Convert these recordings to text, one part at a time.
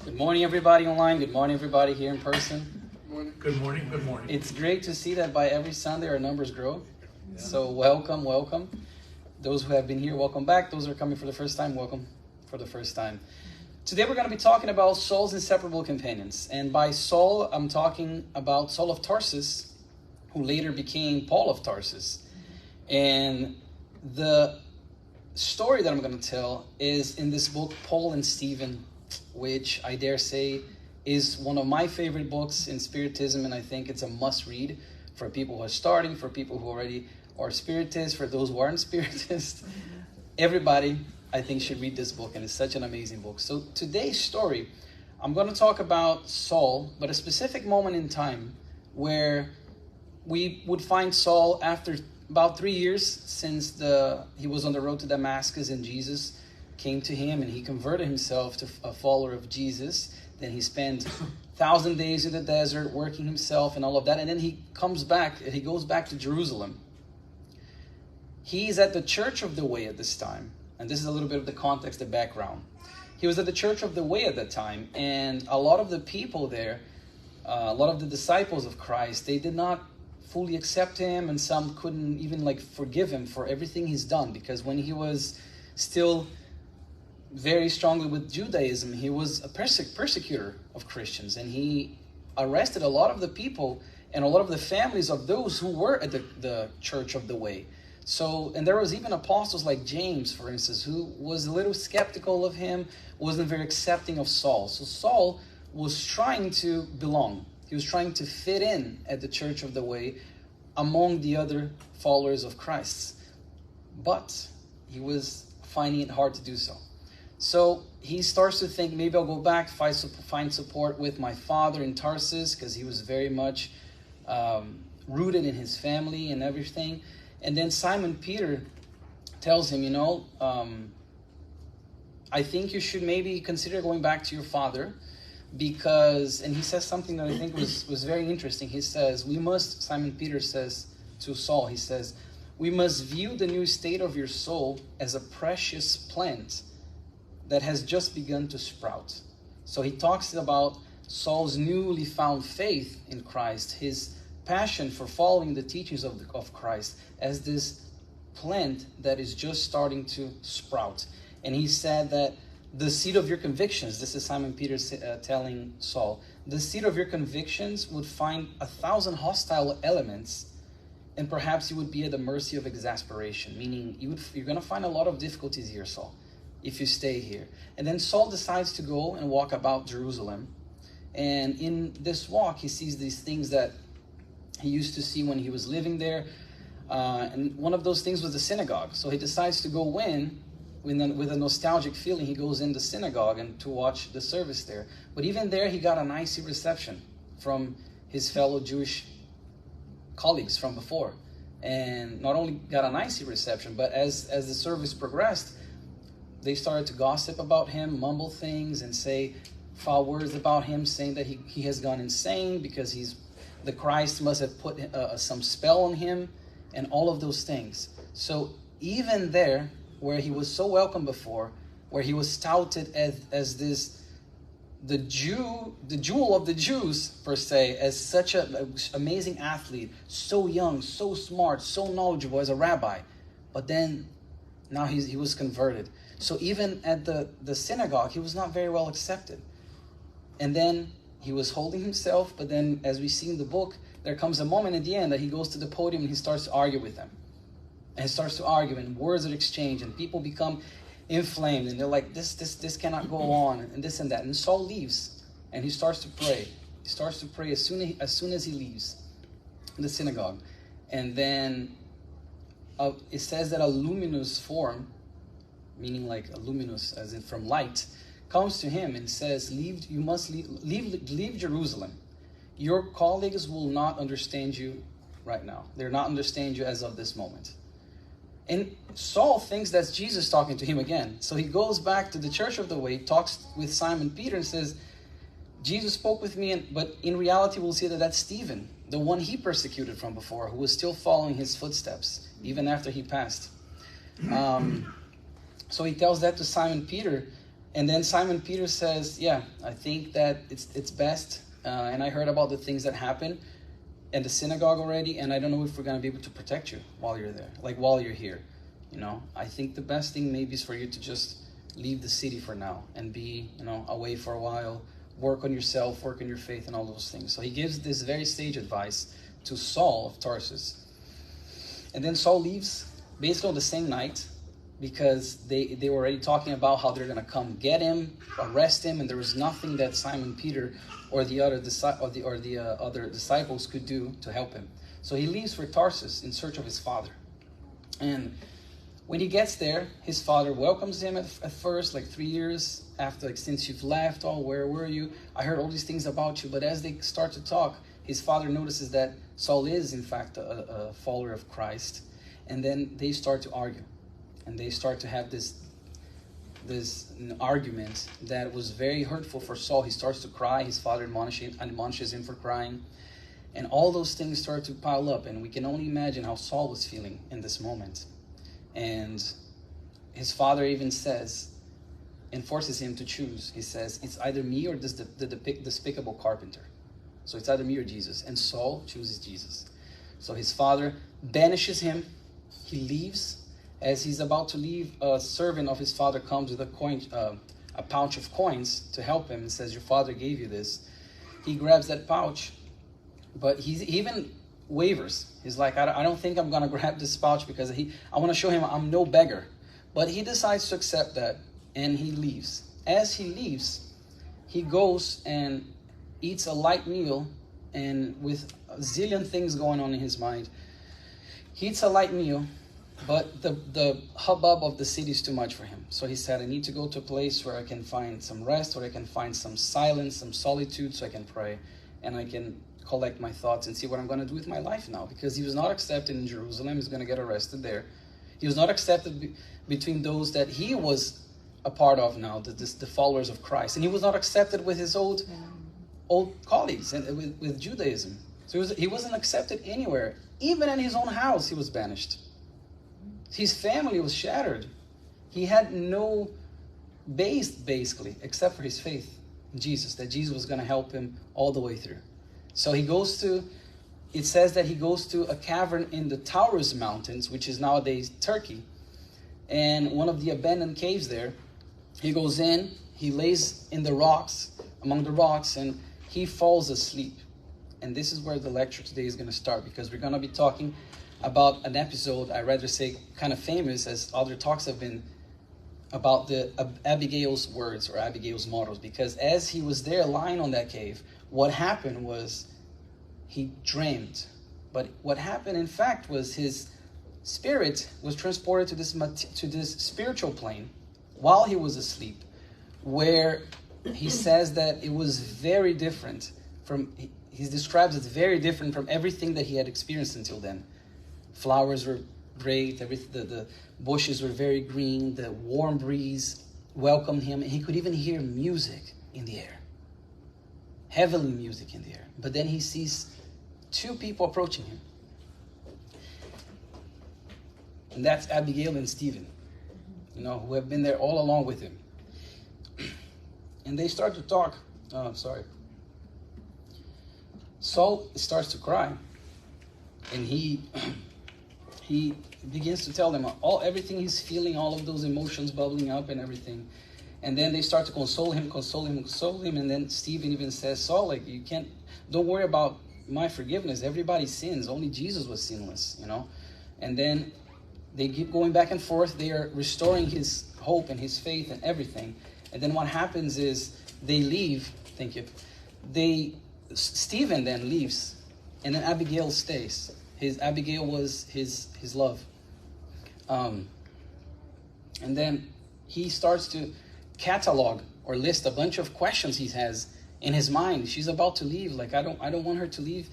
Good morning, everybody online. Good morning, everybody here in person. Good morning. Good morning. It's great to see that by every Sunday our numbers grow. Yeah. So welcome. Those who have been here, welcome back. Those who are coming for the first time, welcome for the first time. Today we're going to be talking about Saul's inseparable companions. And by Saul, I'm talking about Saul of Tarsus, who later became Paul of Tarsus. And the story that I'm going to tell is in this book, Paul and Stephen, which I dare say is one of my favorite books in Spiritism, and I think it's a must-read for people who are starting, for people who already are Spiritists, for those who aren't Spiritists. Everybody, I think, should read this book, and it's such an amazing book. So today's story, I'm going to talk about Saul, but a specific moment in time where we would find Saul after about 3 years since he was on the road to Damascus and Jesus came to him and he converted himself to a follower of Jesus. Then he spent 1,000 days in the desert working himself and all of that. And then he goes back to Jerusalem. He's at the Church of the Way at this time. And this is a little bit of the context, the background. He was at the Church of the Way at that time. And a lot of the people there, a lot of the disciples of Christ, they did not fully accept him. And some couldn't even forgive him for everything he's done. Because when he was still very strongly with Judaism, he was a persecutor of Christians, and he arrested a lot of the people and a lot of the families of those who were at the Church of the Way. So, and there was even apostles like James, for instance, who was a little skeptical of him, wasn't very accepting of Saul. So Saul was trying to belong. He was trying to fit in at the Church of the Way among the other followers of Christ. But he was finding it hard to do so. So he starts to think, maybe I'll go back, find support with my father in Tarsus, because he was very much rooted in his family and everything. And then Simon Peter tells him, I think you should maybe consider going back to your father, because, and he says something that I think was very interesting. He says, Simon Peter says to Saul, he says, we must view the new state of your soul as a precious plant that has just begun to sprout. So he talks about Saul's newly found faith in Christ, his passion for following the teachings of Christ as this plant that is just starting to sprout. And he said that the seed of your convictions, this is Simon Peter telling Saul, the seed of your convictions would find 1,000 hostile elements, and perhaps you would be at the mercy of exasperation, meaning you're going to find a lot of difficulties here, Saul, if you stay here. And then Saul decides to go and walk about Jerusalem. And in this walk, he sees these things that he used to see when he was living there. And one of those things was the synagogue. So he decides to go in with a nostalgic feeling. He goes in the synagogue and to watch the service there. But even there, he got an icy reception from his fellow Jewish colleagues from before. And not only got an icy reception, but as the service progressed, they started to gossip about him, mumble things, and say foul words about him, saying that he has gone insane because the Christ must have put some spell on him, and all of those things. So even there, where he was so welcome before, where he was touted as the jewel of the Jews, per se, as such an amazing athlete, so young, so smart, so knowledgeable as a rabbi, but then now he was converted. So even at the synagogue, he was not very well accepted. And then he was holding himself, but then as we see in the book, there comes a moment at the end that he goes to the podium and he starts to argue with them. And he starts to argue, and words are exchanged, and people become inflamed, and they're like, this cannot go on, and this and that. And Saul leaves, and he starts to pray. He starts to pray as soon as he leaves the synagogue. And then it says that a luminous form, meaning like a luminous, as in from light, comes to him and says, you must leave Jerusalem. Your colleagues will not understand you right now. They're not understand you as of this moment. And Saul thinks that's Jesus talking to him again. So he goes back to the Church of the Way, talks with Simon Peter and says, Jesus spoke with me, but in reality we'll see that that's Stephen, the one he persecuted from before, who was still following his footsteps, even after he passed. So he tells that to Simon Peter, And then Simon Peter says, yeah, I think that it's best. And I heard about the things that happen at the synagogue already, and I don't know if we're going to be able to protect you while you're there, like while you're here. I think the best thing maybe is for you to just leave the city for now and be, away for a while, work on yourself, work on your faith and all those things. So he gives this very sage advice to Saul of Tarsus. And then Saul leaves basically on the same night, because they were already talking about how they're going to come get him, arrest him, and there was nothing that Simon Peter or the other other disciples could do to help him. So he leaves for Tarsus in search of his father. And when he gets there, his father welcomes him at first, like 3 years after, like, since you've left, where were you? I heard all these things about you. But as they start to talk, his father notices that Saul is, in fact, a follower of Christ. And then they start to argue. And they start to have this argument that was very hurtful for Saul. He starts to cry. His father admonishes him for crying. And all those things start to pile up. And we can only imagine how Saul was feeling in this moment. And his father even says, and forces him to choose. He says, it's either me or the despicable carpenter. So it's either me or Jesus. And Saul chooses Jesus. So his father banishes him. He leaves. As he's about to leave, a servant of his father comes with a pouch of coins to help him and says, your father gave you this. He grabs that pouch, but he even wavers. He's like, I don't think I'm going to grab this pouch, because I want to show him I'm no beggar. But he decides to accept that, and he leaves. As he leaves, he goes and eats a light meal, and with a zillion things going on in his mind, he eats a light meal. But the hubbub of the city is too much for him. So he said, I need to go to a place where I can find some rest, where I can find some silence, some solitude, so I can pray, and I can collect my thoughts and see what I'm going to do with my life now. Because he was not accepted in Jerusalem. He's going to get arrested there. He was not accepted between those that he was a part of now, the followers of Christ. And he was not accepted with his old colleagues and with Judaism. So he wasn't accepted anywhere. Even in his own house, he was banished. His family was shattered. He had no base, basically, except for his faith in Jesus, that Jesus was going to help him all the way through. So it says that he goes to a cavern in the Taurus Mountains, which is nowadays Turkey, and one of the abandoned caves there. He goes in, he lays in the rocks, among the rocks, and he falls asleep. And this is where the lecture today is going to start, because we're going to be talking about an episode, I rather say kind of famous, as other talks have been, about the Abigail's words or Abigail's models. Because as he was there lying on that cave, what happened was he dreamed. But what happened, in fact, was his spirit was transported to this spiritual plane while he was asleep, where he says that it was very different from, he describes it very different from everything that he had experienced until then. Flowers were great, the bushes were very green, the warm breeze welcomed him, and he could even hear music in the air. Heavenly music in the air. But then he sees two people approaching him. And that's Abigail and Stephen, who have been there all along with him. And they start to talk. Saul starts to cry. And he begins to tell them everything he's feeling, all of those emotions bubbling up and everything. And then they start to console him. And then Stephen even says, Saul, don't worry about my forgiveness. Everybody sins. Only Jesus was sinless, And then they keep going back and forth. They are restoring his hope and his faith and everything. And then what happens is they leave. Thank you. Stephen then leaves, and then Abigail stays. Abigail was his love. And then he starts to catalog or list a bunch of questions he has in his mind. She's about to leave. I don't want her to leave.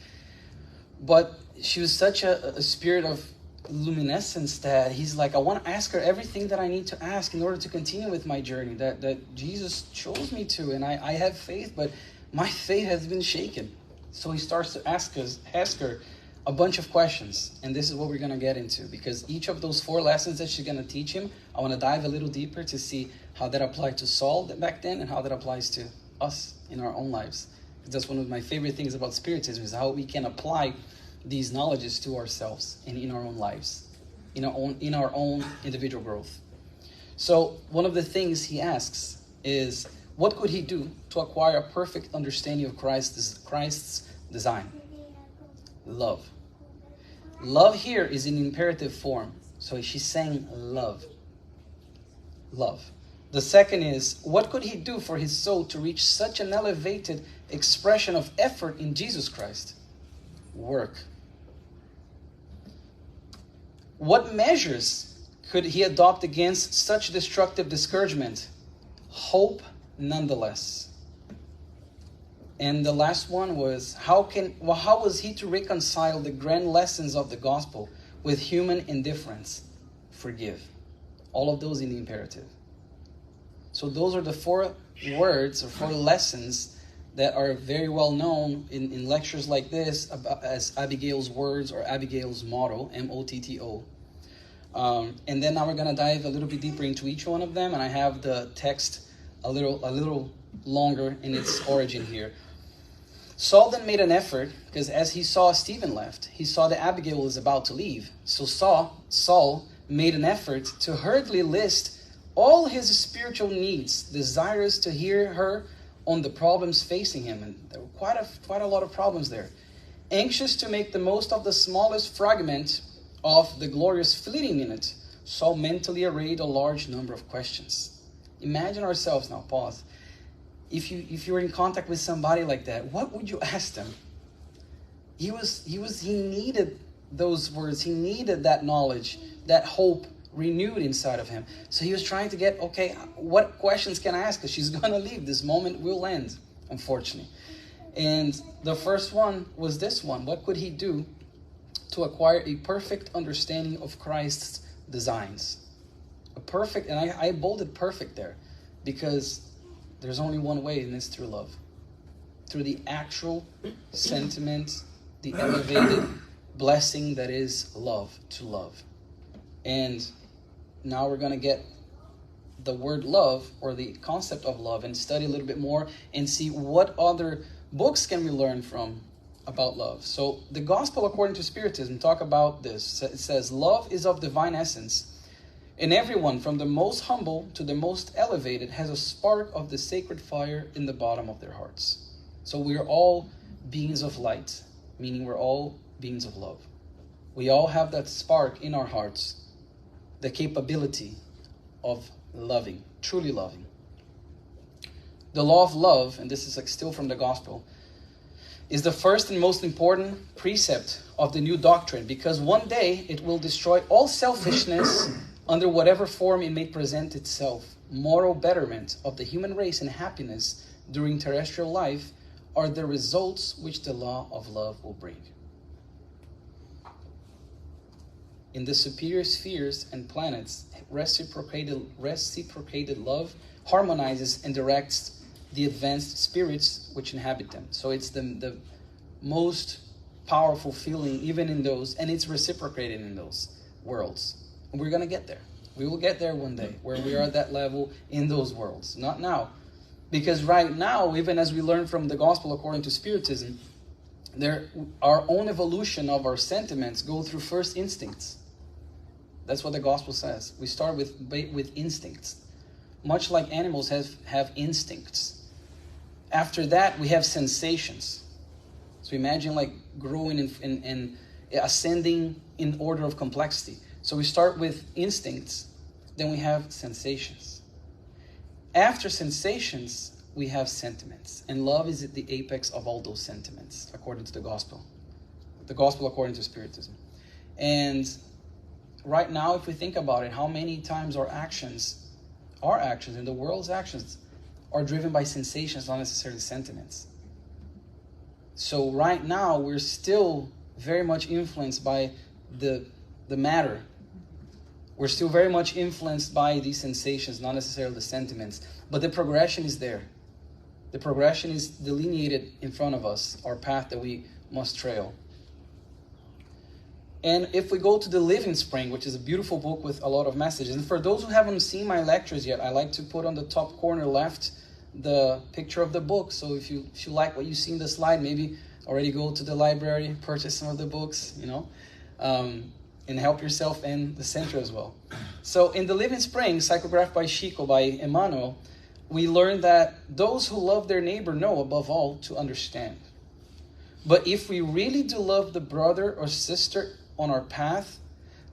But she was such a spirit of luminescence that he's like, I want to ask her everything that I need to ask in order to continue with my journey that Jesus chose me to. And I have faith, but my faith has been shaken. So he starts to ask her a bunch of questions. And this is what we're going to get into, because each of those 4 lessons that she's going to teach him, I want to dive a little deeper to see how that applied to Saul back then and how that applies to us in our own lives. That's one of my favorite things about Spiritism, is how we can apply these knowledges to ourselves and in our own lives, in our own individual growth. So one of the things he asks is, what could he do to acquire a perfect understanding of Christ's design? Love. Love here is in imperative form. So she's saying love. Love. The second is, what could he do for his soul to reach such an elevated expression of effort in Jesus Christ? Work. What measures could he adopt against such destructive discouragement? Hope nonetheless. And the last one was, how was he to reconcile the grand lessons of the gospel with human indifference? Forgive. All of those in the imperative. So those are the 4 words or 4 lessons that are very well known in lectures like this as Abigail's words or Abigail's motto, M-O-T-T-O. And then now we're going to dive a little bit deeper into each one of them, and I have the text a little longer in its origin here. Saul then made an effort, because as he saw Stephen left, he saw that Abigail was about to leave. So Saul made an effort to hurriedly list all his spiritual needs, desirous to hear her on the problems facing him. And there were quite a lot of problems there. Anxious to make the most of the smallest fragment of the glorious fleeting minute, Saul mentally arrayed a large number of questions. Imagine ourselves now, pause. If you were in contact with somebody like that, what would you ask them? He needed those words. He needed that knowledge, that hope renewed inside of him. So he was trying to get, okay, what questions can I ask? Because she's going to leave. This moment will end, unfortunately. And the first one was this one. What could he do to acquire a perfect understanding of Christ's designs? A perfect, and I bolded perfect there, because there's only one way, and it's through love. Through the actual sentiment, the elevated blessing that is love, to love. And now we're going to get the word love, or the concept of love, and study a little bit more and see what other books can we learn from about love. So the Gospel according to Spiritism talk about this. It says, love is of divine essence, and everyone from the most humble to the most elevated has a spark of the sacred fire in the bottom of their hearts. So we're all beings of light, meaning we're all beings of love. We all have that spark in our hearts, the capability of loving, truly loving. The law of love, and this is still from the Gospel, is the first and most important precept of the new doctrine, because one day it will destroy all selfishness under whatever form it may present itself. Moral betterment of the human race and happiness during terrestrial life are the results which the law of love will bring. In the superior spheres and planets, reciprocated love harmonizes and directs the advanced spirits which inhabit them. So it's the most powerful feeling even in those, and it's reciprocated in those worlds. And we're going to get there. We will get there one day, where we are at that level in those worlds. Not now. Because right now, even as we learn from the Gospel according to Spiritism, our own evolution of our sentiments go through first instincts. That's what the Gospel says. We start with instincts. Much like animals have instincts. After that, we have sensations. So imagine like growing and ascending in order of complexity. So we start with instincts, then we have sensations. After sensations, we have sentiments. And love is at the apex of all those sentiments, according to the Gospel. The Gospel according to Spiritism. And right now, if we think about it, how many times our actions and the world's actions are driven by sensations, not necessarily sentiments. So right now, we're still very much influenced by the matter. We're still very much influenced by these sensations, not necessarily the sentiments. But the progression is there. The progression is delineated in front of us, our path that we must trail. And if we go to the Living Spring, which is a beautiful book with a lot of messages, and for those who haven't seen my lectures yet, I like to put on the top corner left the picture of the book. So if you like what you see in the slide, maybe already go to the library, purchase some of the books, and help yourself in the center as well. So in the Living Spring, psychographed by Chico, by Emmanuel, we learn that those who love their neighbor know above all to understand. But if we really do love the brother or sister on our path,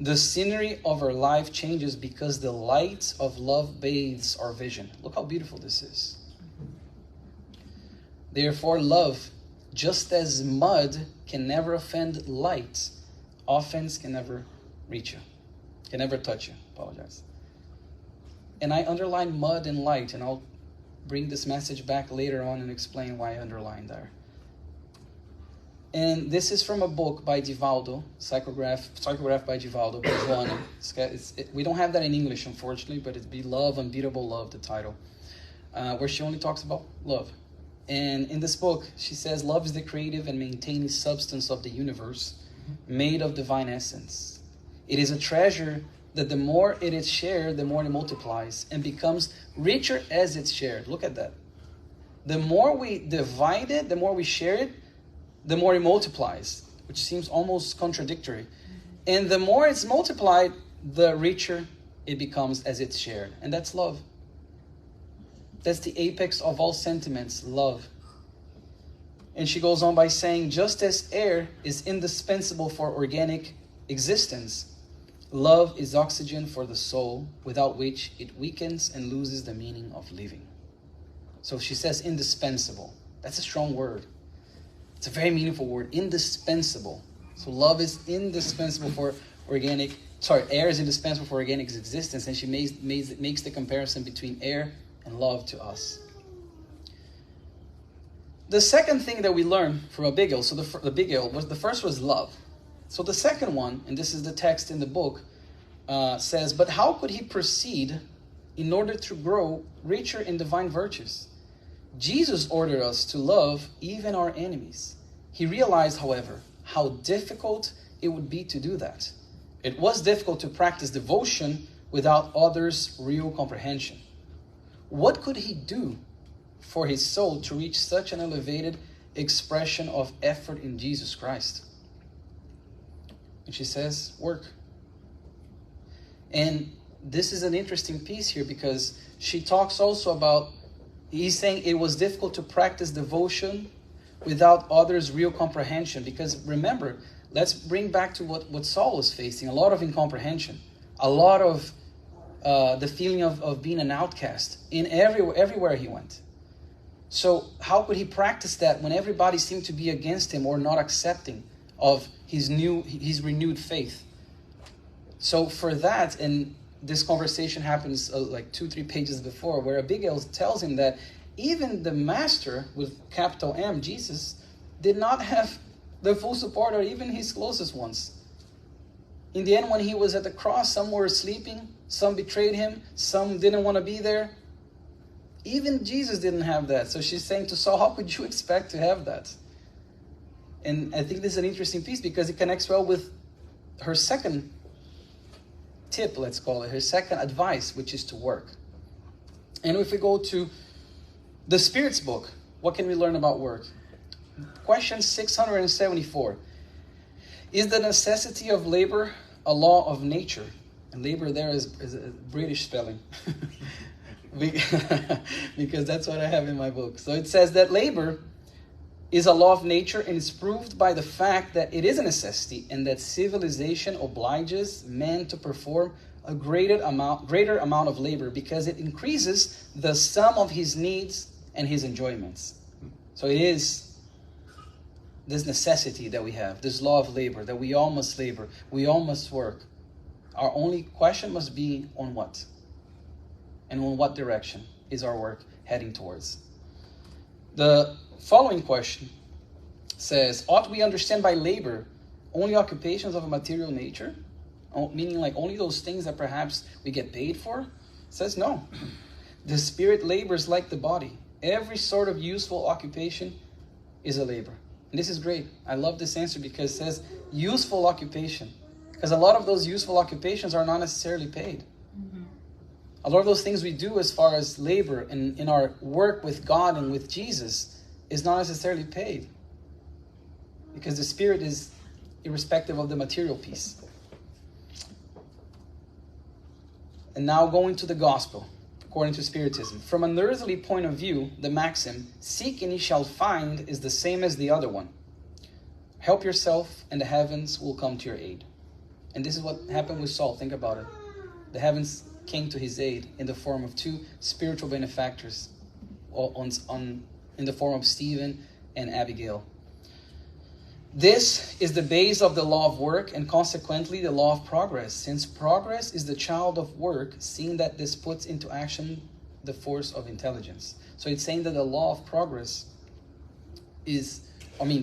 the scenery of our life changes because the light of love bathes our vision. Look how beautiful this is. Therefore, love, just as mud can never offend light, offense can never reach you, can never touch you. Apologize. And I underline mud and light, and I'll bring this message back later on and explain why I underlined there. And this is from a book by Divaldo, psychographed by Divaldo, by Joanna. We don't have that in English, unfortunately, but it's Be Love, Unbeatable Love, the title, where she only talks about love. And in this book, she says, love is the creative and maintaining substance of the universe, made of divine essence. It is a treasure that the more it is shared, the more it multiplies and becomes richer as it's shared. Look at that. The more we divide it, the more we share it, the more it multiplies, which seems almost contradictory. And the more it's multiplied, the richer it becomes as it's shared. And that's love. That's the apex of all sentiments, love. And she goes on by saying, just as air is indispensable for organic existence, love is oxygen for the soul, without which it weakens and loses the meaning of living. So she says indispensable. That's a strong word. It's a very meaningful word, indispensable. So love is indispensable for air is indispensable for organic existence. And she makes the comparison between air and love to us. The second thing that we learn from Abigail, so the big L, the first was love. So the second one, and this is the text in the book, says, but how could he proceed in order to grow richer in divine virtues? Jesus ordered us to love even our enemies. He realized, however, how difficult it would be to do that. It was difficult to practice devotion without others' real comprehension. What could he do for his soul to reach such an elevated expression of effort in Jesus Christ? And she says, work. And this is an interesting piece here because she talks also about, he's saying it was difficult to practice devotion without others' real comprehension. Because remember, let's bring back to what Saul was facing, a lot of incomprehension, a lot of the feeling of being an outcast in everywhere he went. So how could he practice that when everybody seemed to be against him or not accepting of his renewed faith? So for that, and this conversation happens like 2-3 pages before, where Abigail tells him that even the master, with capital M, Jesus, did not have the full support or even his closest ones. In the end, when he was at the cross, some were sleeping, some betrayed him, some didn't want to be there. Even Jesus didn't have that. So she's saying to Saul, how could you expect to have that? And I think this is an interesting piece because it connects well with her second tip, let's call it, her second advice, which is to work. And if we go to the Spirit's book, what can we learn about work? Question 674. Is the necessity of labor a law of nature? And labor there is a British spelling. Because that's what I have in my book. So it says that labor is a law of nature and is proved by the fact that it is a necessity and that civilization obliges man to perform a greater amount of labor because it increases the sum of his needs and his enjoyments. So it is this necessity that we have, this law of labor, that we all must labor, we all must work. Our only question must be on what? And on what direction is our work heading towards? The following question says, ought we understand by labor only occupations of a material nature? Meaning like only those things that perhaps we get paid for? It says no. The spirit labors like the body. Every sort of useful occupation is a labor. And this is great. I love this answer because it says useful occupation. Because a lot of those useful occupations are not necessarily paid. A lot of those things we do as far as labor and in our work with God and with Jesus is not necessarily paid. Because the Spirit is irrespective of the material piece. And now going to the gospel, according to Spiritism. From an earthly point of view, the maxim, seek and ye shall find, is the same as the other one. Help yourself and the heavens will come to your aid. And this is what happened with Saul. Think about it. The heavens came to his aid in the form of two spiritual benefactors, in the form of Stephen and Abigail. This is the base of the law of work and consequently the law of progress, since progress is the child of work, seeing that this puts into action the force of intelligence. So it's saying that the law of progress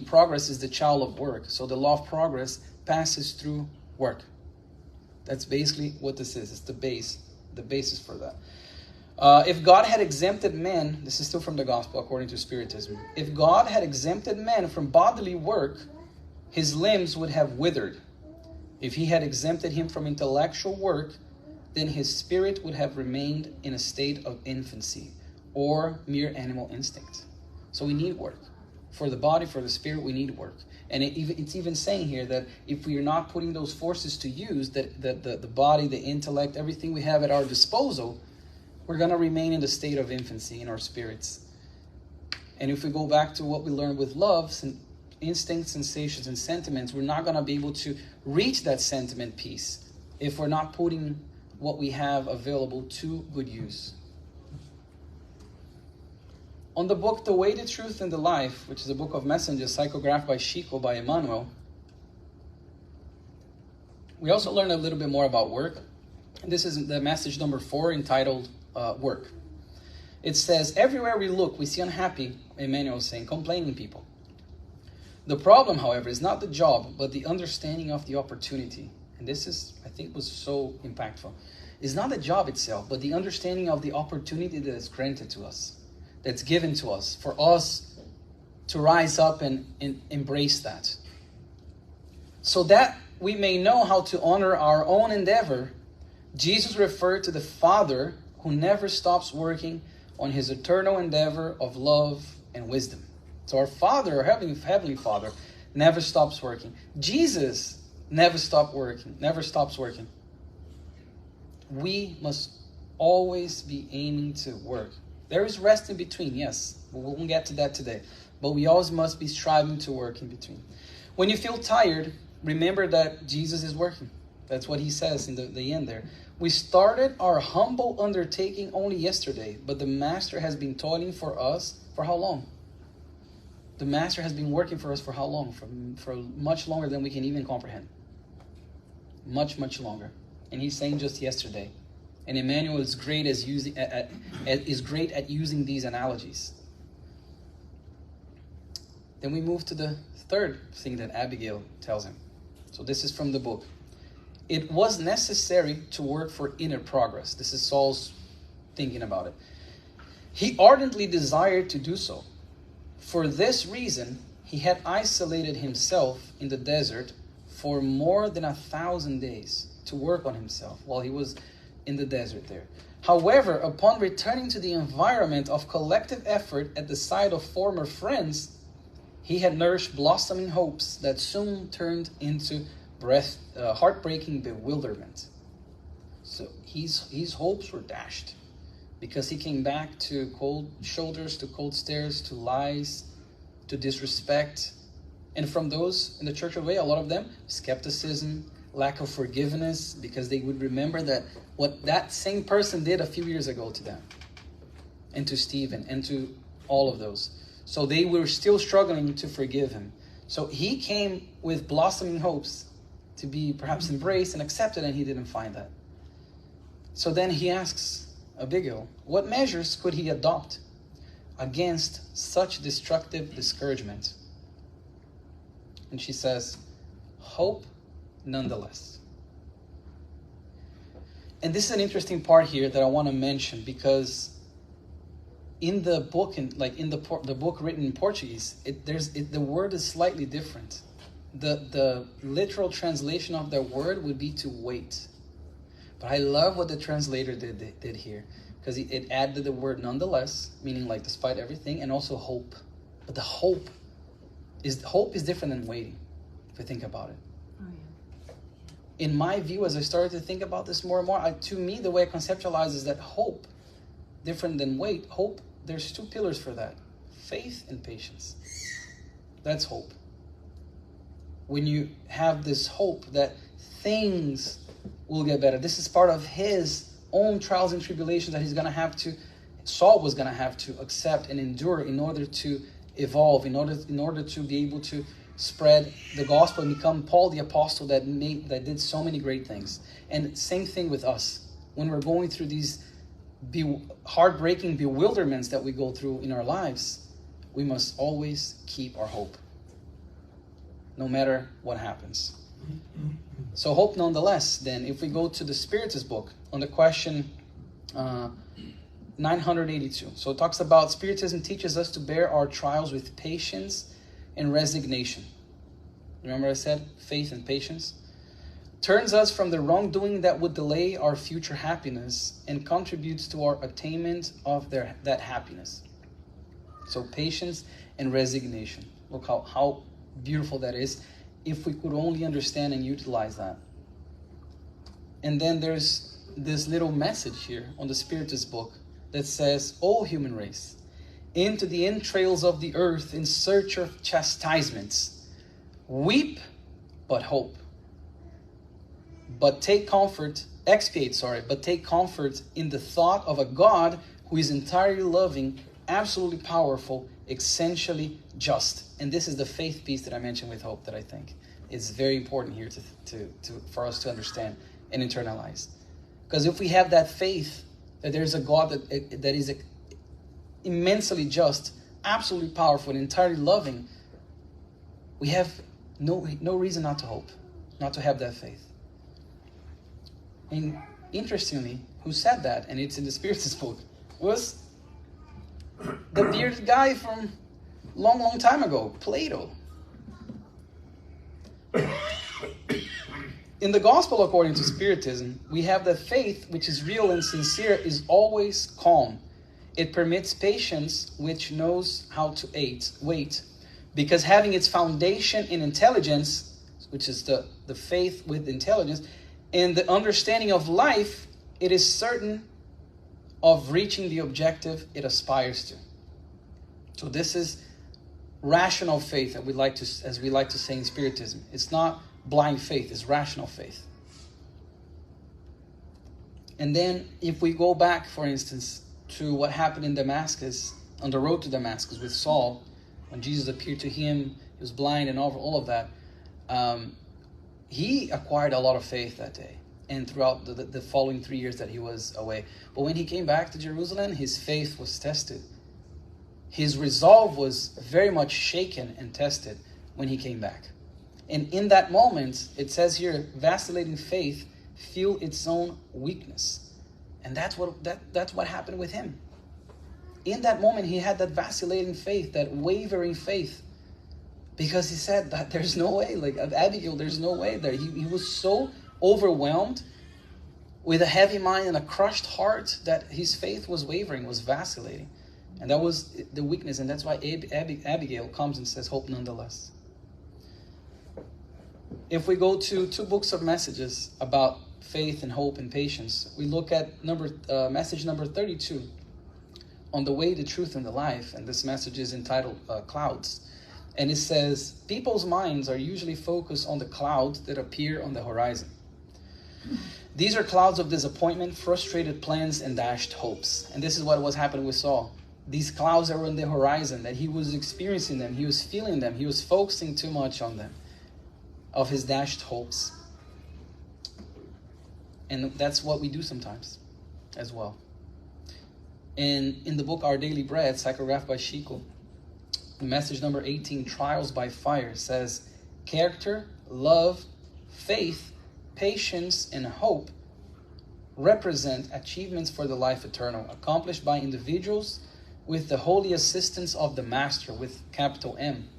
progress is the child of work. So the law of progress passes through work. That's basically what this is. It's the basis for that. If God had exempted men, this is still from the gospel according to Spiritism. If God had exempted men from bodily work, his limbs would have withered. If he had exempted him from intellectual work, then his spirit would have remained in a state of infancy or mere animal instinct. So we need work. For the body, for the spirit, we need work. And it's even saying here that if we are not putting those forces to use, that the body, the intellect, everything we have at our disposal, we're going to remain in the state of infancy in our spirits. And if we go back to what we learned with love, instincts, sensations, and sentiments, we're not going to be able to reach that sentiment piece if we're not putting what we have available to good use. On the book The Way, the Truth, and the Life, which is a book of messages psychographed by Chico by Emmanuel, we also learn a little bit more about work. And this is the message number 4 entitled Work. It says, everywhere we look, we see unhappy, Emmanuel is saying, complaining people. The problem, however, is not the job, but the understanding of the opportunity. And this is, I think, was so impactful. It's not the job itself, but the understanding of the opportunity that is granted to us. That's given to us, for us to rise up and embrace that. So that we may know how to honor our own endeavor, Jesus referred to the Father who never stops working on his eternal endeavor of love and wisdom. So our Father, our Heavenly Father, never stops working. Jesus never stops working. We must always be aiming to work. There is rest in between, yes. We won't get to that today. But we always must be striving to work in between. When you feel tired, remember that Jesus is working. That's what he says in the end there. We started our humble undertaking only yesterday, but the Master has been toiling for us for how long? The Master has been working for us for how long? For much longer than we can even comprehend. Much, much longer. And he's saying just yesterday. And Emmanuel is great at using these analogies. Then we move to the third thing that Abigail tells him. So this is from the book. It was necessary to work for inner progress. This is Saul's thinking about it. He ardently desired to do so. For this reason, he had isolated himself in the desert for more than 1,000 days to work on himself while he was in the desert there. However, upon returning to the environment of collective effort at the side of former friends, he had nourished blossoming hopes that soon turned into heartbreaking bewilderment. So his hopes were dashed because he came back to cold shoulders, to cold stares, to lies, to disrespect. And from those in the Church of Way, a lot of them, skepticism, lack of forgiveness, because they would remember that what that same person did a few years ago to them, and to Stephen, and to all of those. So they were still struggling to forgive him. So he came with blossoming hopes to be perhaps embraced and accepted, and he didn't find that. So then he asks Abigail, what measures could he adopt against such destructive discouragement? And she says, hope nonetheless. And this is an interesting part here that I want to mention, because in the book, the book written in Portuguese, the word is slightly different the literal translation of that word would be to wait. But I love what the translator did here, because it added the word nonetheless, meaning like despite everything, and also hope. But the hope is different than waiting, if you think about it. Oh, yeah. In my view, as I started to think about this more and more, to me, the way I conceptualize is that hope, different than wait, hope, there's two pillars for that. Faith and patience. That's hope. When you have this hope that things will get better. This is part of his own trials and tribulations that Saul was going to have to accept and endure in order to evolve, in order to be able to spread the gospel and become Paul the apostle that did so many great things. And same thing with us. When we're going through these heartbreaking bewilderments that we go through in our lives, we must always keep our hope, no matter what happens. So hope nonetheless, then, if we go to the Spiritist book on the question 982. So it talks about Spiritism teaches us to bear our trials with patience and resignation. Remember I said faith and patience? Turns us from the wrongdoing that would delay our future happiness and contributes to our attainment of that happiness. So patience and resignation. Look how beautiful that is, if we could only understand and utilize that. And then there's this little message here on the Spiritist book that says, O human race, into the entrails of the earth in search of chastisements, weep, but hope. But take comfort in the thought of a God who is entirely loving, absolutely powerful, essentially just. And this is the faith piece that I mentioned with hope that I think is very important here for us to understand and internalize. Because if we have that faith that there's a God that is immensely just, absolutely powerful, and entirely loving, we have no reason not to hope, not to have that faith. And interestingly, who said that, and it's in the Spiritist book, was the bearded guy from long time ago, Plato. In the Gospel according to Spiritism, we have that faith, which is real and sincere, is always calm. It permits patience, which knows how to wait, because having its foundation in intelligence, which is the faith with intelligence, and the understanding of life, it is certain of reaching the objective it aspires to. So this is rational faith, as we like to say in Spiritism. It's not blind faith, it's rational faith. And then if we go back, for instance, to what happened in Damascus, on the road to Damascus with Saul, when Jesus appeared to him, he was blind and all of that, he acquired a lot of faith that day and throughout the following 3 years that he was away. But when he came back to Jerusalem, his faith was tested. His resolve was very much shaken and tested when he came back. And in that moment, it says here, vacillating faith feel its own weakness. And that's what happened with him. In that moment, he had that vacillating faith, that wavering faith, because he said that there's no way, like at Abigail, there's no way there. He was so overwhelmed with a heavy mind and a crushed heart that his faith was wavering, was vacillating. And that was the weakness, and that's why Abigail comes and says, hope nonetheless. If we go to 2 books of messages about faith and hope and patience, we look at message number 32, on the way, the truth, and the life. And this message is entitled Clouds. And it says, people's minds are usually focused on the clouds that appear on the horizon. These are clouds of disappointment, frustrated plans, and dashed hopes. And this is what was happening with Saul. These clouds that were on the horizon, that he was experiencing them, he was feeling them, he was focusing too much on them, of his dashed hopes. And that's what we do sometimes as well. And in the book Our Daily Bread, psychographed by Chico, message number 18, Trials by Fire, says, character, love, faith, patience, and hope represent achievements for the life eternal, accomplished by individuals with the holy assistance of the Master, with capital M.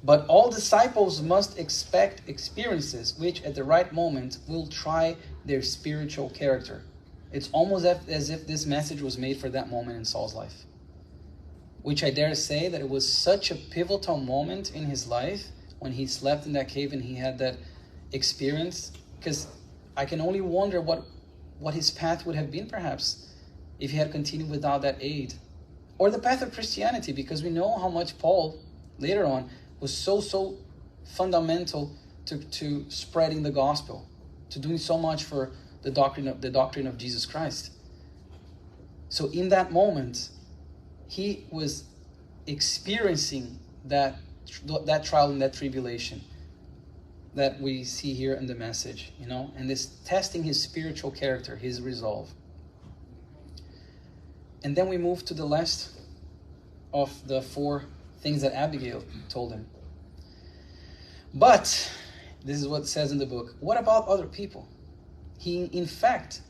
But all disciples must expect experiences which at the right moment will try their spiritual character. It's almost as if this message was made for that moment in Saul's life. Which I dare say that it was such a pivotal moment in his life when he slept in that cave and he had that experience. Because I can only wonder what his path would have been perhaps if he had continued without that aid. Or the path of Christianity, because we know how much Paul later on was so fundamental to spreading the gospel, to doing so much for the doctrine of Jesus Christ. So in that moment, he was experiencing that trial and that tribulation that we see here in the message, and this testing his spiritual character, his resolve. And then we move to the last of the 4 things that Abigail told him. But, this is what it says in the book, what about other people?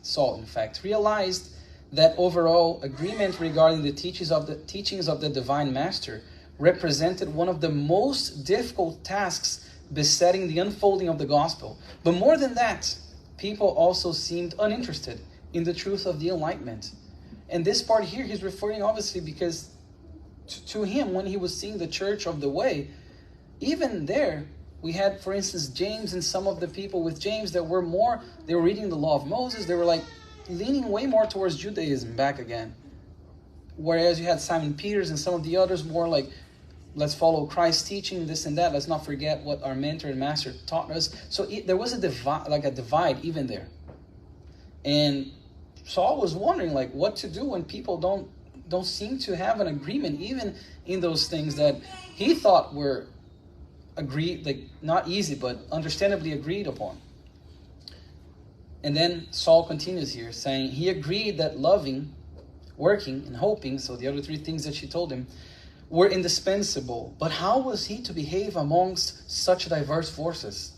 Saul, realized that overall agreement regarding the teachings of the divine master represented one of the most difficult tasks besetting the unfolding of the gospel. But more than that, people also seemed uninterested in the truth of the enlightenment. And this part here, he's referring obviously because to him, when he was seeing the church of the way, even there, we had, for instance, James and some of the people with James that were they were reading the law of Moses. They were like leaning way more towards Judaism back again. Whereas you had Simon Peters and some of the others more like, let's follow Christ's teaching, this and that. Let's not forget what our mentor and master taught us. So there was a divide even there. And Saul was wondering what to do when people don't seem to have an agreement, even in those things that he thought were agreed, not easy, but understandably agreed upon. And then Saul continues here, saying he agreed that loving, working, and hoping, so the other 3 things that she told him, were indispensable. But how was he to behave amongst such diverse forces?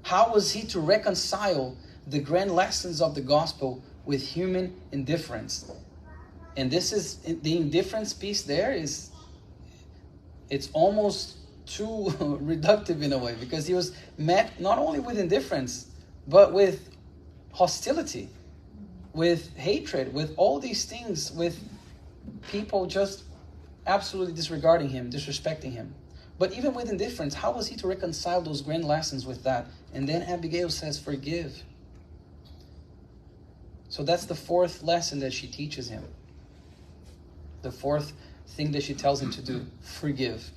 How was he to reconcile the grand lessons of the gospel with human indifference? And this is, the indifference piece there it's almost too reductive in a way, because he was met not only with indifference, but with hostility, with hatred, with all these things, with people just absolutely disregarding him, disrespecting him. But even with indifference, how was he to reconcile those grand lessons with that? And then Abigail says, forgive. So that's the 4th lesson that she teaches him. The 4th thing that she tells him to do, forgive.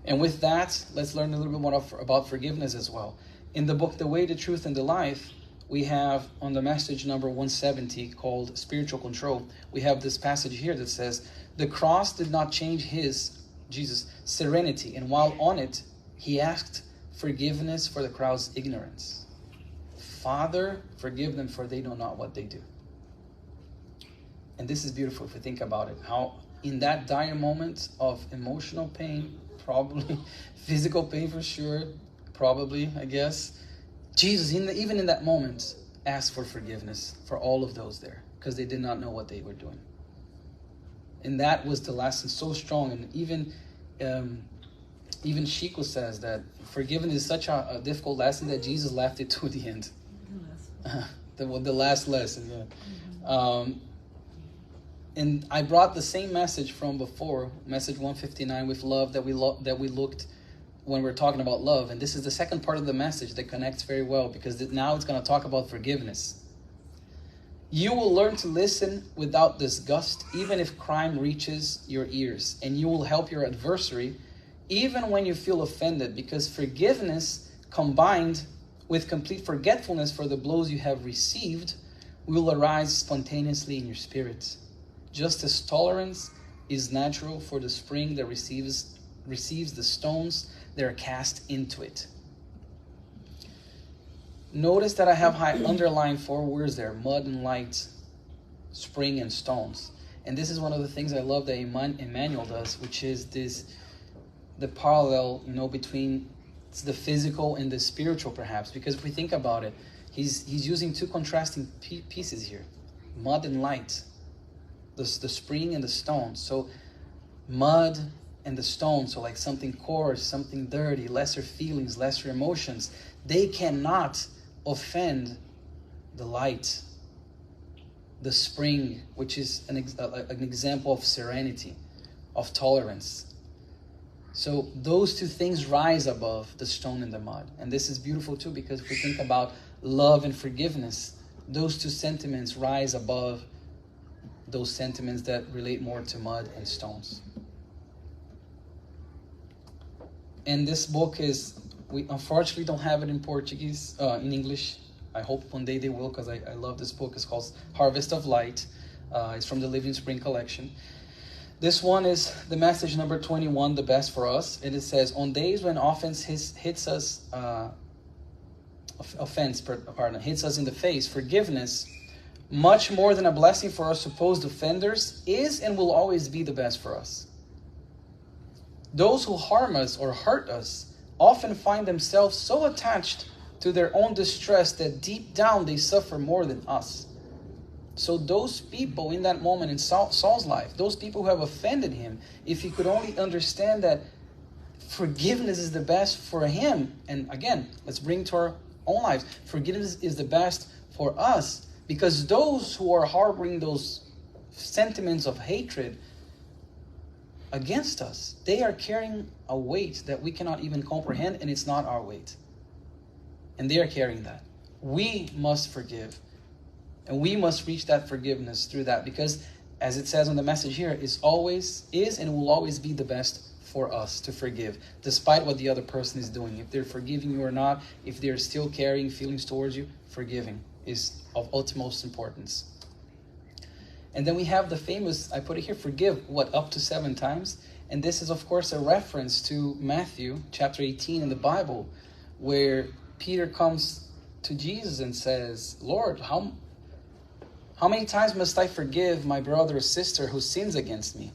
And with that, let's learn a little bit more about forgiveness as well. In the book, The Way, the Truth, and the Life, we have on the message number 170 called Spiritual Control, we have this passage here that says, the cross did not change Jesus' serenity, and while on it, he asked forgiveness for the crowd's ignorance. Father, forgive them, for they know not what they do. And this is beautiful if we think about it. How in that dire moment of emotional pain, probably physical pain for sure, probably, I guess, Jesus, even in that moment, asked for forgiveness for all of those there, because they did not know what they were doing. And that was the lesson so strong. And even Chico says that forgiveness is such a difficult lesson that Jesus left it to the end. The last lesson, yeah. And I brought the same message from before, message 159 with love that we looked when we're talking about love. And this is the second part of the message that connects very well, because now it's going to talk about forgiveness. You will learn to listen without disgust, even if crime reaches your ears. And you will help your adversary, even when you feel offended, because forgiveness combined with complete forgetfulness for the blows you have received will arise spontaneously in your spirit. Just as tolerance is natural for the spring that receives the stones that are cast into it. Notice that I have underlined 4 words there: mud and light, spring and stones. And this is one of the things I love that Emmanuel does, which is the parallel, between the physical and the spiritual, perhaps. Because if we think about it, he's using 2 contrasting pieces here: mud and light, the spring and the stones. So mud and the stone, so like something coarse, something dirty, lesser feelings, lesser emotions, they cannot offend the light, the spring, which is an example of serenity, of tolerance. So those two things rise above the stone and the mud. And this is beautiful too, because if we think about love and forgiveness, those two sentiments rise above those sentiments that relate more to mud and stones. And this book we unfortunately don't have it in Portuguese, in English. I hope one day they will, because I love this book. It's called Harvest of Light. It's from the Living Spring collection. This one is the message number 21, the best for us. And it says, on days when offense hits us in the face, forgiveness, much more than a blessing for our supposed offenders, is and will always be the best for us. Those who harm us or hurt us often find themselves so attached to their own distress that deep down they suffer more than us. So those people in that moment in Saul's life, those people who have offended him, if he could only understand that forgiveness is the best for him, and again, let's bring to our own lives, forgiveness is the best for us, because those who are harboring those sentiments of hatred against us, they are carrying a weight that we cannot even comprehend, and it's not our weight. And they are carrying that. We must forgive. And we must reach that forgiveness through that, because as it says on the message here, is and will always be the best for us to forgive, despite what the other person is doing. If they're forgiving you or not, if they're still carrying feelings towards you, forgiving is of utmost importance. And then we have the famous, I put it here, forgive, up to 7 times? And this is, of course, a reference to Matthew chapter 18 in the Bible, where Peter comes to Jesus and says, Lord, how many times must I forgive my brother or sister who sins against me?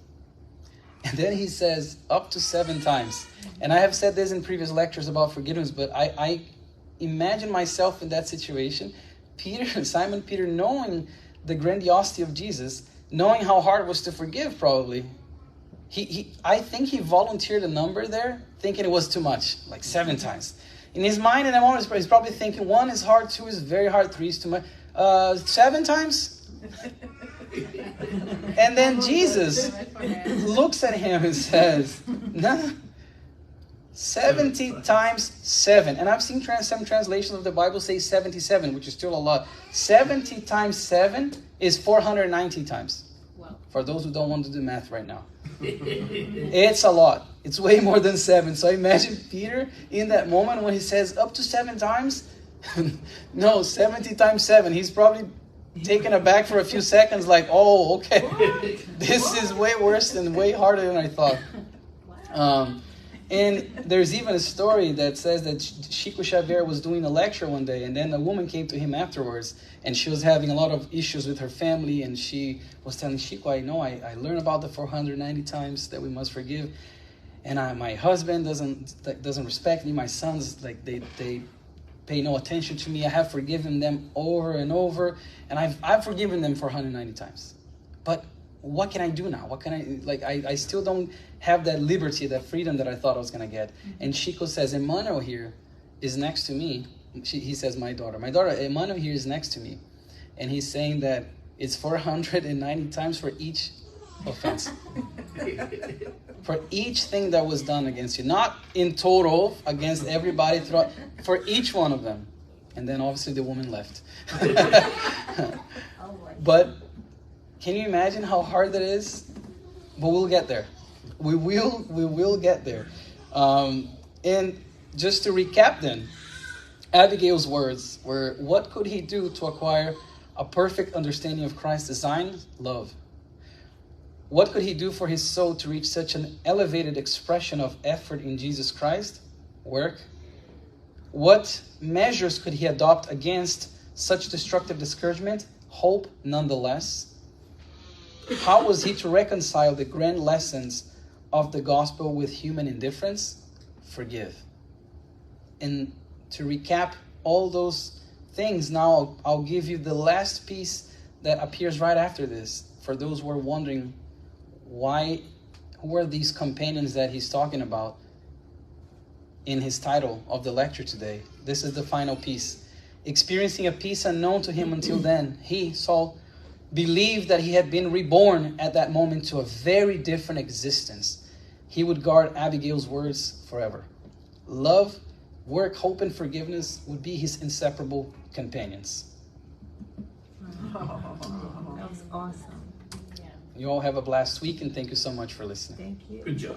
And then he says, up to 7 times. And I have said this in previous lectures about forgiveness, but I imagine myself in that situation. Simon Peter, knowing the grandiosity of Jesus, knowing how hard it was to forgive probably, I think he volunteered a number there, thinking it was too much, like 7 times. In his mind, in that moment, he's probably thinking 1 is hard, 2 is very hard, 3 is too much. 7 times? And then Jesus looks at him and says, no, 70 times 7. And I've seen some translations of the Bible say 77, which is still a lot. 70 times 7 is 490 times. Wow. For those who don't want to do math right now. It's a lot. It's way more than 7. So imagine Peter in that moment when he says up to 7 times. No, 70 times 7. He's probably taken aback for a few seconds like, oh, okay. This is way worse and way harder than I thought. And there's even a story that says that Chico Xavier was doing a lecture one day, and then a woman came to him afterwards, and she was having a lot of issues with her family, and she was telling Chico, I learned about the 490 times that we must forgive, and my husband doesn't respect me, my sons, like they pay no attention to me, I have forgiven them over and over, and I've forgiven them 490 times. But what can I do now? What can I still don't have that liberty, that freedom that I thought I was going to get. And Chico says, Emmanuel here is next to me. He says, my daughter, Emmanuel here is next to me. And he's saying that it's 490 times for each offense. For each thing that was done against you. Not in total against everybody, for each one of them. And then obviously the woman left. But can you imagine how hard that is? But we'll get there. We will get there. And just to recap then, Abigail's words were, what could he do to acquire a perfect understanding of Christ's design? Love. What could he do for his soul to reach such an elevated expression of effort in Jesus Christ? Work. What measures could he adopt against such destructive discouragement? Hope nonetheless. How was he to reconcile the grand lessons of the gospel with human indifference? Forgive. And to recap all those things, now I'll give you the last piece that appears right after this. For those who are wondering who are these companions that he's talking about in his title of the lecture today? This is the final piece. Experiencing a peace unknown to him until then, he, Saul, believed that he had been reborn at that moment to a very different existence. He would guard Abigail's words forever. Love, work, hope, and forgiveness would be his inseparable companions. That was awesome. You all have a blessed week, and thank you so much for listening. Thank you. Good job.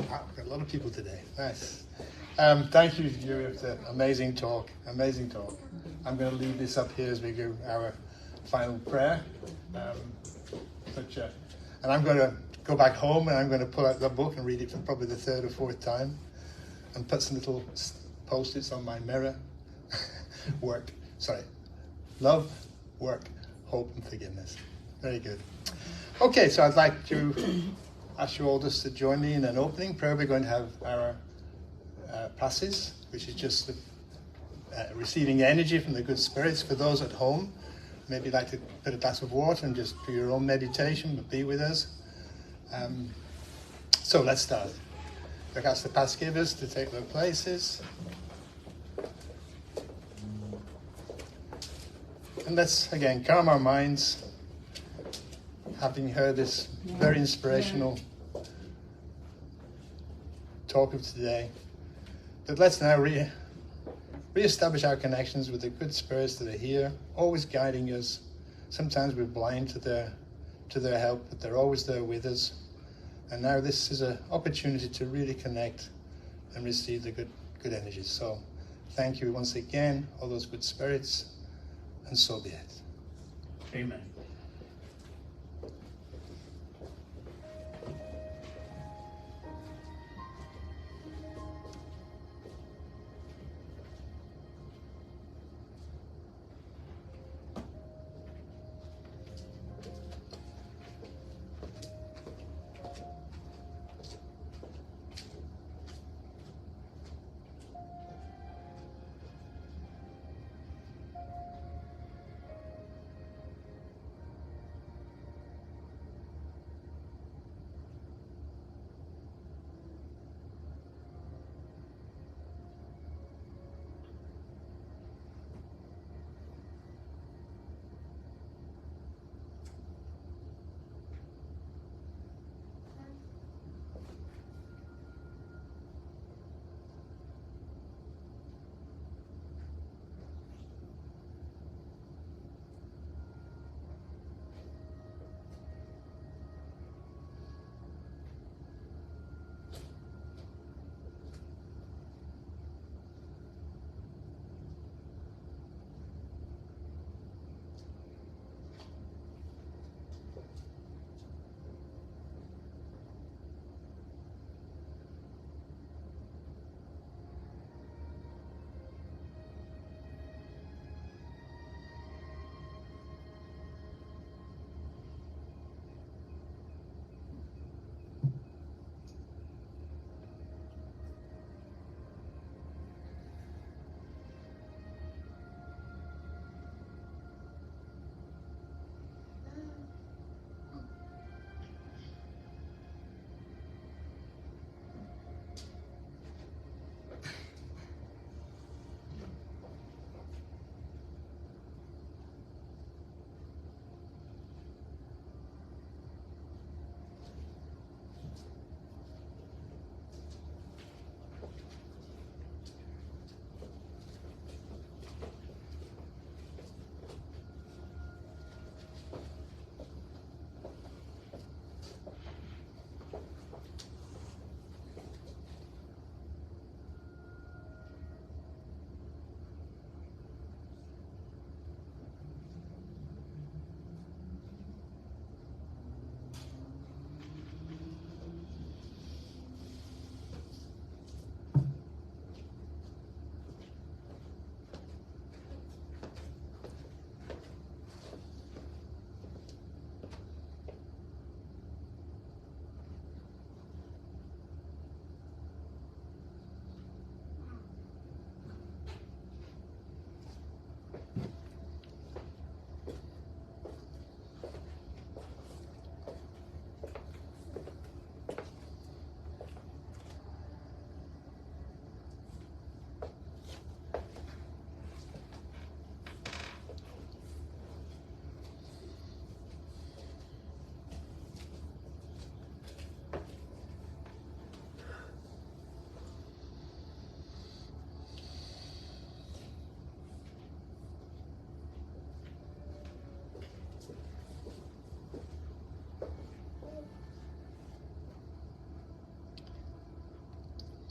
Wow, got a lot of people today. Nice. Thank you, Yuri. It's an amazing talk. Amazing talk. I'm going to leave this up here as we go our final prayer. And I'm going to go back home and I'm going to pull out that book and read it for probably the third or fourth time and put some little post-its on my mirror. Love, work, hope, and forgiveness. Very good. Okay, so I'd like to ask you all just to join me in an opening prayer. We're going to have our passes, which is just receiving energy from the good spirits. For those at home, maybe you'd like to put a glass of water and just do your own meditation, but be with us. So let's start. I'll ask the pass givers to take their places. And let's, again, calm our minds, having heard this very inspirational talk of today. But let's now re-establish our connections with the good spirits that are here, always guiding us. Sometimes we're blind to their help, but they're always there with us. And now this is an opportunity to really connect and receive the good energies. So thank you once again, all those good spirits, and so be it. Amen.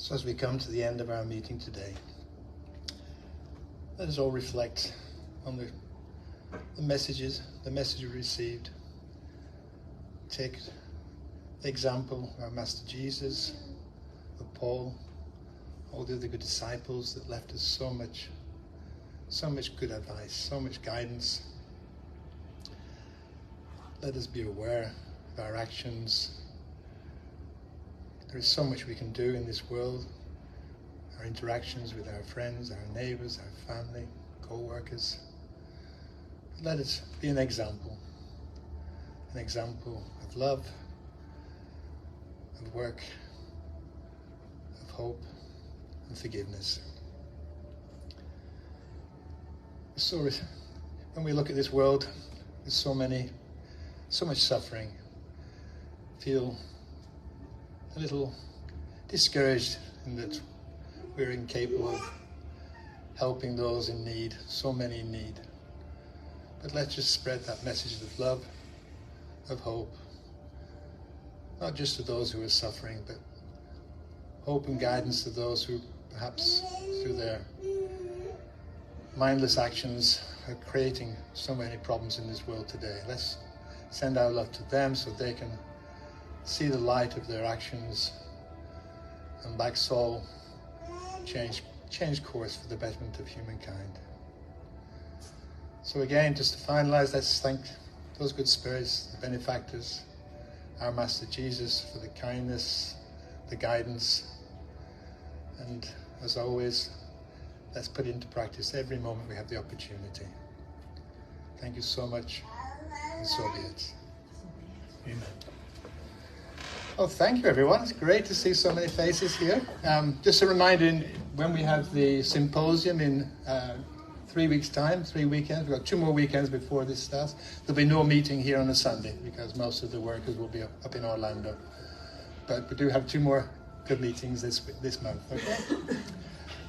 So as we come to the end of our meeting today, let us all reflect on the message we received. Take the example of our Master Jesus, of Paul, all the other good disciples that left us so much good advice, so much guidance. Let us be aware of our actions. There is so much we can do in this world. Our interactions with our friends, our neighbours, our family, co-workers. Let us be an example of love, of work, of hope and forgiveness. So when we look at this world with so much suffering, feel a little discouraged in that we're incapable of helping those in need, so many in need. But let's just spread that message of love, of hope, not just to those who are suffering, but hope and guidance to those who perhaps through their mindless actions are creating so many problems in this world today. Let's send our love to them so they can see the light of their actions and, like Saul, change course for the betterment of humankind. So again, just to finalize, let's thank those good spirits, the benefactors, our Master Jesus, for the kindness, the guidance, and as always, let's put into practice every moment we have the opportunity. Thank you so much, and so be it. Amen. Oh, thank you, everyone. It's great to see so many faces here. Just a reminder, when we have the symposium in 3 weeks' time, 3 weekends, we've got 2 more weekends before this starts, there'll be no meeting here on a Sunday because most of the workers will be up in Orlando. But we do have 2 more good meetings this month, okay?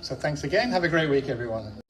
So thanks again. Have a great week, everyone.